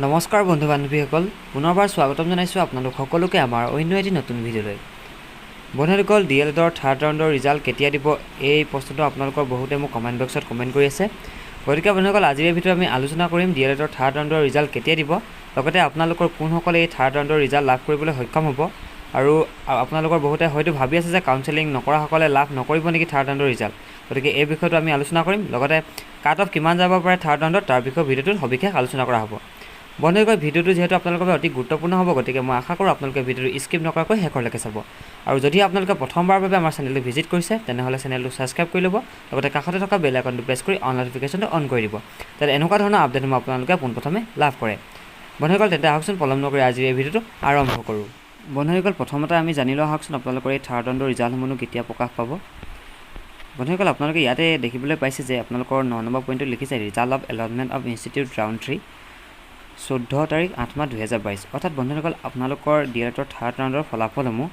নমস্কাৰ বন্ধু বান্ধৱীসকল, পুনৰবাৰ স্বাগতম জনাইছোঁ আপোনালোক সকলোকে আমাৰ অন্য এটি নতুন ভিডিঅ'লৈ। বন্ধুসকল, DLEDৰ থাৰ্ড ৰাউণ্ডৰ ৰিজাল্ট কেতিয়া দিব এই প্ৰশ্নটো আপোনালোকৰ বহুতে মোক কমেণ্ট বক্সত কমেণ্ট কৰি আছে। গতিকে বন্ধুসকল, আজিৰ এই ভিডিঅ'ত আমি আলোচনা কৰিম DLEDৰ থাৰ্ড ৰাউণ্ডৰ ৰিজাল্ট কেতিয়া দিব, লগতে আপোনালোকৰ কোনসকলে এই থাৰ্ড ৰাউণ্ডৰ ৰিজাল্ট লাভ কৰিবলৈ সক্ষম হ'ব। আৰু আপোনালোকৰ বহুতে হয়তো ভাবি আছে যে কাউন্সেলিং নকৰাসকলে লাভ নকৰিব নেকি থাৰ্ড ৰাউণ্ডৰ ৰিজাল্ট। গতিকে এই বিষয়টো আমি আলোচনা কৰিম, লগতে কাট অফ কিমান যাব পাৰে থাৰ্ড ৰাউণ্ডত তাৰ বিষয়ে ভিডিঅ'টোত সবিশেষ আলোচনা কৰা হ'ব। বন্ধুসকল, ভিডিঅ'টো যিহেতু আপোনালোকৰ বাবে অতি গুৰুত্বপূৰ্ণ হ'ব, গতিকে মই আশা কৰোঁ আপোনালোকে ভিডিঅ'টো স্কিপ নকৰাকৈ শেষলৈকে চাব। আৰু যদি আপোনালোকে প্ৰথমবাৰৰ বাবে আমাৰ চেনেলটো ভিজিট কৰিছে, তেনেহ'লে চেনেলটো ছাবস্ক্ৰাইব কৰি ল'ব, লগতে কাষতে থকা বেল আইকনটো প্ৰেছ কৰি অন নটিফিকেশ্যনটো অন কৰি দিব, যাতে এনেকুৱা ধৰণৰ আপডেটসমূহ আপোনালোকে পোনপ্ৰথমে লাভ কৰে। বন্ধুসকল, তেন্তে আহকচোন পলম নকৰি আজিৰ এই ভিডিঅ'টো আৰম্ভ কৰোঁ। বন্ধুসকল, প্ৰথমতে আমি জানি লোৱা আহকচোন আপোনালোকৰ এই থাৰ্ড ৰাউণ্ডৰ ৰিজাল্টসমূহ কেতিয়া প্ৰকাশ পাব। বন্ধুসকল, আপোনালোকে ইয়াতে দেখিবলৈ পাইছে যে আপোনালোকৰ 9 নম্বৰ পইণ্টটো লিখিছে result of allotment of institute round 3 14 তাৰিখ 8 মাহ 2022। অৰ্থাৎ বন্ধুসকল, আপোনালোকৰ DLEDৰ থাৰ্ড ৰাউণ্ডৰ ফলাফলসমূহ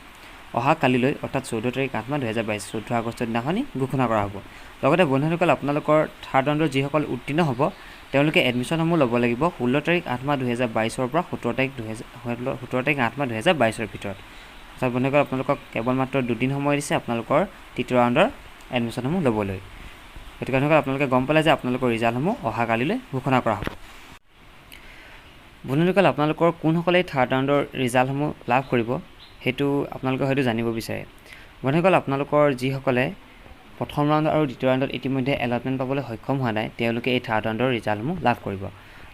অহা কালিলৈ অৰ্থাৎ 14 তাৰিখ 8 মাহ 2022 14 আগষ্টৰ দিনাখনি ঘোষণা কৰা হ'ব। লগতে বন্ধুসকল, আপোনালোকৰ থাৰ্ড ৰাউণ্ডৰ যিসকল উত্তীৰ্ণ হ'ব তেওঁলোকে এডমিশ্যনসমূহ ল'ব লাগিব 16 তাৰিখ 8 মাহ 2022 পৰা 17 তাৰিখ 8 মাহ 2022 ভিতৰত। অৰ্থাৎ বন্ধুসকল, আপোনালোকক কেৱল মাত্ৰ দুদিন সময় দিছে আপোনালোকৰ তৃতীয় ৰাউণ্ডৰ এডমিশ্যনসমূহ ল'বলৈ। গতিকে বন্ধুসকল, আপোনালোকে গম পালে যে আপোনালোকৰ ৰিজাল্টসমূহ অহা কালিলৈ ঘোষণা কৰা হ'ব। বন্ধুসকল, আপোনালোকৰ কোনসকলে থাৰ্ড ৰাউণ্ডৰ ৰিজাল্টসমূহ লাভ কৰিব সেইটো আপোনালোকে হয়তো জানিব বিচাৰে। বন্ধুসকল, আপোনালোকৰ যিসকলে প্ৰথম ৰাউণ্ড আৰু দ্বিতীয় ৰাউণ্ডত ইতিমধ্যে এলটমেণ্ট পাবলৈ সক্ষম হোৱা নাই তেওঁলোকে এই থাৰ্ড ৰাউণ্ডৰ ৰিজাল্টসমূহ লাভ কৰিব।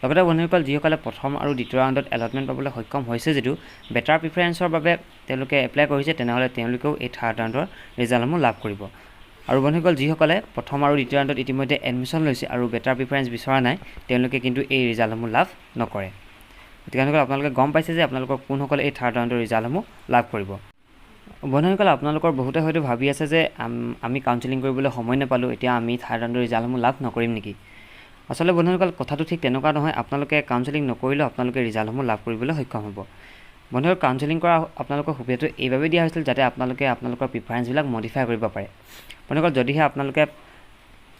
লগতে বন্ধুসকল, যিসকলে প্ৰথম আৰু দ্বিতীয় ৰাউণ্ডত এলটমেণ্ট পাবলৈ সক্ষম হৈছে যদিও বেটাৰ প্ৰিফাৰেঞ্চৰ বাবে তেওঁলোকে এপ্লাই কৰিছে, তেনেহ'লে তেওঁলোকেও এই থাৰ্ড ৰাউণ্ডৰ ৰিজাল্টসমূহ লাভ কৰিব। আৰু বন্ধুসকল, যিসকলে প্ৰথম আৰু দ্বিতীয় ৰাউণ্ডত ইতিমধ্যে এডমিশ্যন লৈছে আৰু বেটাৰ প্ৰিফাৰেঞ্চ বিচৰা নাই তেওঁলোকে কিন্তু এই ৰিজাল্টসমূহ লাভ নকৰে। গতিকে আপোনালোকে গম পাইছে যে আপোনালোকৰ কোনসকলে এই থাৰ্ড ৰাউণ্ডৰ ৰিজাল্টসমূহ লাভ কৰিব। বন্ধুসকল, আপোনালোকৰ বহুতে হয়তো ভাবি আছে যে আমি কাউন্সেলিং কৰিবলৈ সময় নাপালোঁ, এতিয়া আমি থাৰ্ড ৰাউণ্ডৰ ৰিজাল্টসমূহ লাভ নকৰিম নেকি। আচলতে বন্ধুসকল, কথাটো ঠিক তেনেকুৱা নহয়। আপোনালোকে কাউন্সেলিং নকৰিলেও আপোনালোকে ৰিজাল্টসমূহ লাভ কৰিবলৈ সক্ষম হ'ব। বন্ধুসকল, কাউন্সেলিং কৰা আপোনালোকৰ সুবিধাটো এইবাবে দিয়া হৈছিল যাতে আপোনালোকে আপোনালোকৰ প্ৰিফাৰেঞ্চবিলাক মডিফাই কৰিব পাৰে। বন্ধুসকল, যদিহে আপোনালোকে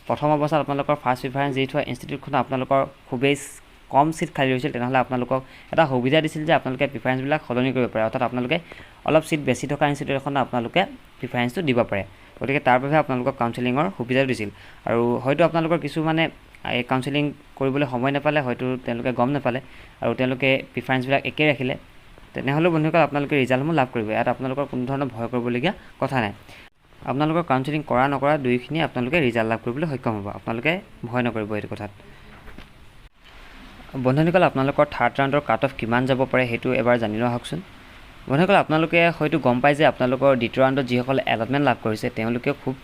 প্ৰথম অৱস্থাত আপোনালোকৰ ফাৰ্ষ্ট প্ৰিফাৰেঞ্চ দি থোৱা ইনষ্টিটিউটখনত আপোনালোকৰ খুবেই কম চিট খালী হৈছিল, তেনেহ'লে আপোনালোকক এটা সুবিধা দিছিল যে আপোনালোকে প্ৰিফাৰেঞ্চবিলাক সলনি কৰিব পাৰে। অৰ্থাৎ আপোনালোকে অলপ চিট বেছি থকা ইনষ্টিটিউট এখনত আপোনালোকে প্ৰিফাৰেঞ্চটো দিব পাৰে। গতিকে তাৰ বাবে আপোনালোকক কাউন্সেলিঙৰ সুবিধাও দিছিল। আৰু হয়তো আপোনালোকৰ কিছুমানে এই কাউন্সেলিং কৰিবলৈ সময় নাপালে, হয়তো তেওঁলোকে গম নাপালে আৰু তেওঁলোকে প্ৰিফাৰেঞ্চবিলাক একেই ৰাখিলে, তেনেহ'লেও বন্ধুসকল আপোনালোকে ৰিজাল্টসমূহ লাভ কৰিব। ইয়াত আপোনালোকৰ কোনো ধৰণৰ ভয় কৰিবলগীয়া কথা নাই। আপোনালোকৰ কাউন্সেলিং কৰা নকৰা দুয়োখিনি আপোনালোকে ৰিজাল্ট লাভ কৰিবলৈ সক্ষম হ'ব। আপোনালোকে ভয় নকৰিব এইটো কথাত। বন্ধুসকল, আপোনালোকৰ থাৰ্ড ৰাউণ্ডৰ কাট অফ কিমান যাব পাৰে সেইটো এবাৰ জানি লোৱা আহকচোন। বন্ধুসকল, আপোনালোকে হয়তো গম পায় যে আপোনালোকৰ দ্বিতীয় ৰাউণ্ডত যিসকলে এলটমেণ্ট লাভ কৰিছে তেওঁলোকে খুব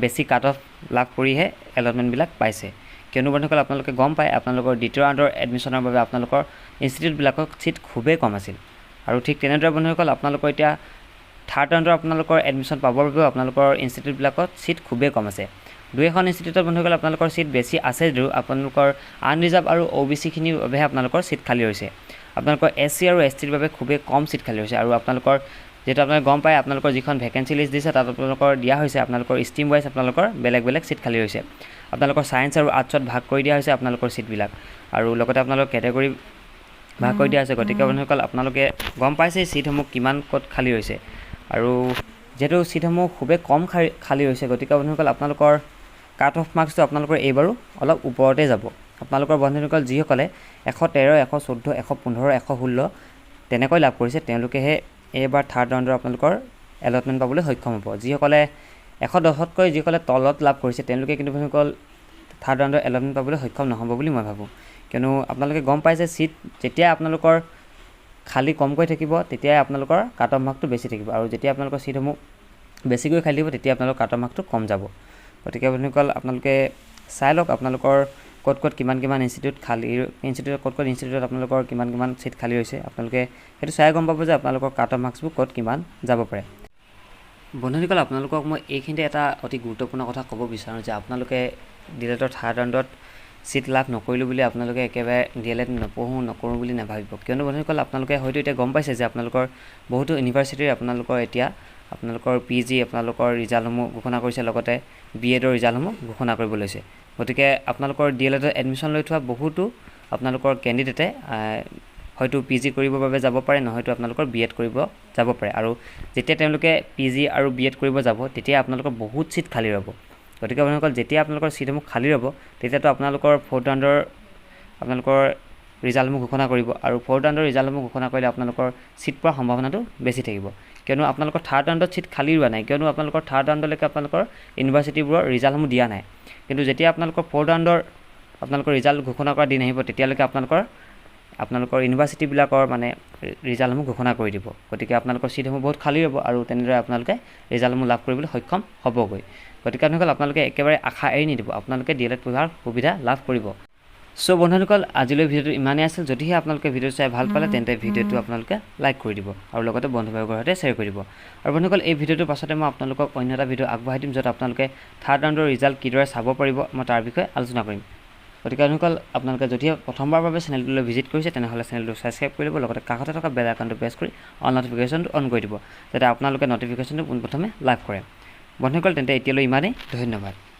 বেছি কাট অফ লাভ কৰিহে এলটমেণ্টবিলাক পাইছে। কিয়নো বন্ধুসকল, আপোনালোকে গম পায় আপোনালোকৰ দ্বিতীয় ৰাউণ্ডৰ এডমিশ্যনৰ বাবে আপোনালোকৰ ইনষ্টিটিউটবিলাকৰ চিট খুবেই কম আছিল। আৰু ঠিক তেনেদৰে বন্ধুসকল, আপোনালোকৰ এতিয়া থাৰ্ড ৰাউণ্ডৰ আপোনালোকৰ এডমিশ্যন পাবৰ বাবেও আপোনালোকৰ ইনষ্টিটিউটবিলাকত চিট খুবেই কম আছে। দুই এখন ইনষ্টিটিউটত বন্ধুসকল আপোনালোকৰ চিট বেছি আছে যদিও আপোনালোকৰ আনৰিজাৰ্ভ আৰু OBC-খিনিৰ বাবেহে আপোনালোকৰ চিট খালী হৈছে। আপোনালোকৰ SC আৰু ST-ৰ বাবে খুবেই কম চিট খালী হৈছে। আৰু আপোনালোকৰ যিহেতু আপোনালোকে গম পায় আপোনালোকৰ যিখন ভেকেঞ্চি লিষ্ট দিছে তাত আপোনালোকৰ দিয়া হৈছে আপোনালোকৰ ষ্ট্ৰীম ৱাইজ আপোনালোকৰ বেলেগ বেলেগ চিট খালী হৈছে। আপোনালোকৰ ছায়েন্স আৰু আৰ্টছত ভাগ কৰি দিয়া হৈছে আপোনালোকৰ চিটবিলাক, আৰু লগতে আপোনালোকৰ কেটেগৰী ভাগ কৰি দিয়া হৈছে। গতিকে বন্ধুসকল, আপোনালোকে গম পাইছে চিটসমূহ কিমান ক'ত খালী হৈছে। আৰু যিহেতু চিটসমূহ খুবেই কম খালী হৈছে, গতিকে বন্ধুসকল আপোনালোকৰ কাট অফ মাৰ্কছটো আপোনালোকৰ এইবাৰো অলপ ওপৰতে যাব। আপোনালোকৰ বন্ধুসকল যিসকলে 113, 114, 115, 116 তেনেকৈ লাভ কৰিছে তেওঁলোকেহে এইবাৰ থাৰ্ড ৰাউণ্ডৰ আপোনালোকৰ এলটমেণ্ট পাবলৈ সক্ষম হ'ব। যিসকলে 110তকৈ যিসকলে তলত লাভ কৰিছে তেওঁলোকে কিন্তু বন্ধুসকল থাৰ্ড ৰাউণ্ডৰ এলটমেণ্ট পাবলৈ সক্ষম নহ'ব বুলি মই ভাবোঁ। কিয়নো আপোনালোকে গম পাইছে চিট যেতিয়া আপোনালোকৰ খালী কমকৈ থাকিব তেতিয়াই আপোনালোকৰ কাট অফ মাৰ্কটো বেছি থাকিব, আৰু যেতিয়া আপোনালোকৰ চিটসমূহ বেছিকৈ খালী দিব তেতিয়া আপোনালোকৰ কাট অফ মাৰ্কটো কম যাব। গতিকে বন্ধুসকল, আপোনালোকে চাই লওক আপোনালোকৰ ক'ত ক'ত কিমান ইনষ্টিটিউট ক'ত ইনষ্টিটিউটত আপোনালোকৰ কিমান চিট খালী হৈছে। আপোনালোকে সেইটো চাই গম পাব যে আপোনালোকৰ কাট অফ মাৰ্কছবোৰ ক'ত কিমান যাব পাৰে। বন্ধুসকল, আপোনালোকক মই এইখিনিতে এটা অতি গুৰুত্বপূৰ্ণ কথা ক'ব বিচাৰোঁ যে আপোনালোকে DLEDৰ থাৰ্ড ৰাউণ্ডত চিট লাভ নকৰিলোঁ বুলি আপোনালোকে একেবাৰে DLED নকৰোঁ বুলি নাভাবিব। কিয়নো বন্ধুসকল, আপোনালোকে হয়তো এতিয়া গম পাইছে যে আপোনালোকৰ বহুতো ইউনিভাৰ্চিটিৰ আপোনালোকৰ এতিয়া আপোনালোকৰ PG আপোনালোকৰ ৰিজাল্টসমূহ ঘোষণা কৰিছে, লগতে BEdৰ ৰিজাল্টসমূহ ঘোষণা কৰিব লৈছে। গতিকে আপোনালোকৰ DLEDত এডমিশ্যন লৈ থোৱা বহুতো আপোনালোকৰ কেণ্ডিডেটে হয়তো PG কৰিবৰ বাবে যাব পাৰে, নহয়তো আপোনালোকৰ BEd কৰিব যাব পাৰে। আৰু যেতিয়া তেওঁলোকে PG আৰু BEd কৰিব যাব তেতিয়া আপোনালোকৰ বহুত চিট খালী ৰ'ব। গতিকে বন্ধুসকল যেতিয়া আপোনালোকৰ চিটসমূহ খালী ৰ'ব তেতিয়াতো আপোনালোকৰ 4th ৰাউণ্ডৰ আপোনালোকৰ ৰিজাল্টসমূহ ঘোষণা কৰিব, আৰু 4th ৰাউণ্ডৰ ৰিজাল্টসমূহ ঘোষণা কৰিলে আপোনালোকৰ চিট পোৱাৰ সম্ভাৱনাটো বেছি থাকিব। কিয়নো আপোনালোকৰ 3rd ৰাউণ্ডত চিট খালী ৰোৱা নাই, কিয়নো আপোনালোকৰ 3rd ৰাউণ্ডলৈকে আপোনালোকৰ ইউনিভাৰ্চিটিবোৰৰ ৰিজাল্টসমূহ দিয়া নাই। কিন্তু যেতিয়া আপোনালোকৰ 4th ৰাউণ্ডৰ আপোনালোকৰ ৰিজাল্ট ঘোষণা কৰা দিন আহিব তেতিয়ালৈকে আপোনালোকৰ ইউনিভাৰ্চিটিবিলাকৰ মানে ৰিজাল্টসমূহ ঘোষণা কৰি দিব। গতিকে আপোনালোকৰ চিটসমূহ বহুত খালী হ'ব আৰু তেনেদৰে আপোনালোকে ৰিজাল্টসমূহ লাভ কৰিবলৈ সক্ষম হ'বগৈ। গতিকে বন্ধুসকল আপোনালোকে একেবাৰে আশা এৰি নিদিব, আপোনালোকে DLED পঢ়াৰ সুবিধা লাভ কৰিব। সো বন্ধুসকল আজিলৈ ভিডিঅ'টো ইমানেই আছিল। যদিহে আপোনালোকে ভিডিঅ' চাই ভাল পালে তেন্তে ভিডিঅ'টো আপোনালোকে লাইক কৰি দিব আৰু লগতে বন্ধু-বান্ধৱৰ সৈতে শ্বেয়াৰ কৰি দিব। আৰু বন্ধুসকল এই ভিডিঅ'টোৰ পাছতে মই আপোনালোকক অন্য এটা ভিডিঅ' আগবঢ়াই দিম য'ত আপোনালোকে 3rd ৰাউণ্ডৰ ৰিজাল্ট কিদৰে চাব পাৰিব মই তাৰ বিষয়ে আলোচনা কৰিম। গতিকে বন্ধুসকল আপোনালোকে যদিহে প্ৰথমবাৰৰ বাবে চেনেলটোলৈ ভিজিট কৰিছে তেনেহ'লে চেনেলটো ছাবস্ক্ৰাইব কৰি ল'ব, লগতে কাষতে থকা বেল আইকনটো প্ৰেছ কৰি অল নটিফিকেশ্যনটো অন কৰি দিব যাতে আপোনালোকে নটিফিকেশ্যনটো পোনপ্ৰথমে লাভ কৰে। বন্ধুসকল তেন্তে এতিয়ালৈ ইমানেই, ধন্যবাদ।